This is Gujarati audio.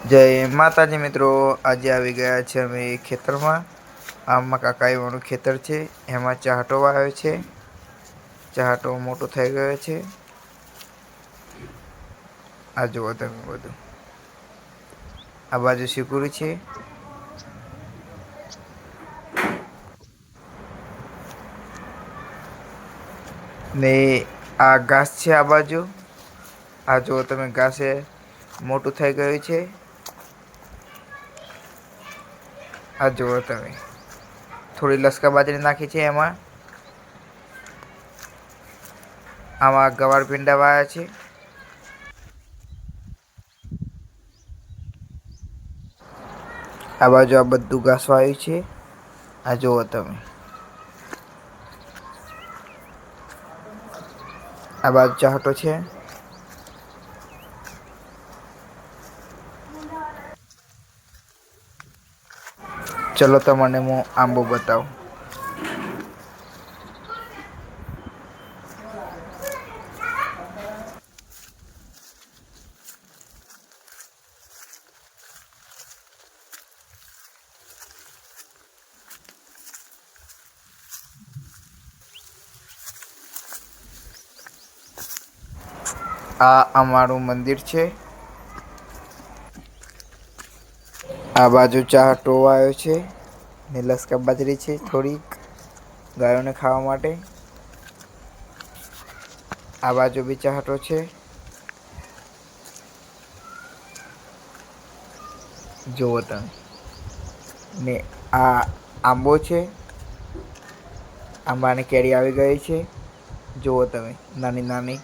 જય માતાજી મિત્રો, આજે આવી ગયા છે અમે ખેતરમાં. આમાં કાકાઈવાનું ખેતર છે, એમાં ચાહટો વાવ્યો છે. ચાહટો મોટો થઈ ગયો છે. આ જુઓ તમે બધું. આ બાજુ શીકુરું છે. ને આ ઘાસ છે આ બાજુ. આ જુઓ તમે ઘાસ મોટું થઈ ગયું છે. આ જુઓ તમે, થોડી લસકા બાજરી નાખી છે એમાં. આમાં ગવાર ભીંડા વાયા છે. આ બાજુ આ બધું ઘાસ વાયું છે. આ જુઓ તમે. આ બાજુ ચાહટો છે. ચલો તમને હું આંબો બતાવું. આ અમારું મંદિર છે. આ બાજુ ચાહટો વાયો છે ને લસકા બાજરી છે થોડીક ગાયોને ખાવા માટે. આ બાજુ બી ચાહટો છે. જુઓ તમે. ને આ આંબો છે. આંબાની કેરી આવી ગઈ છે. જુઓ તમે, નાની નાની.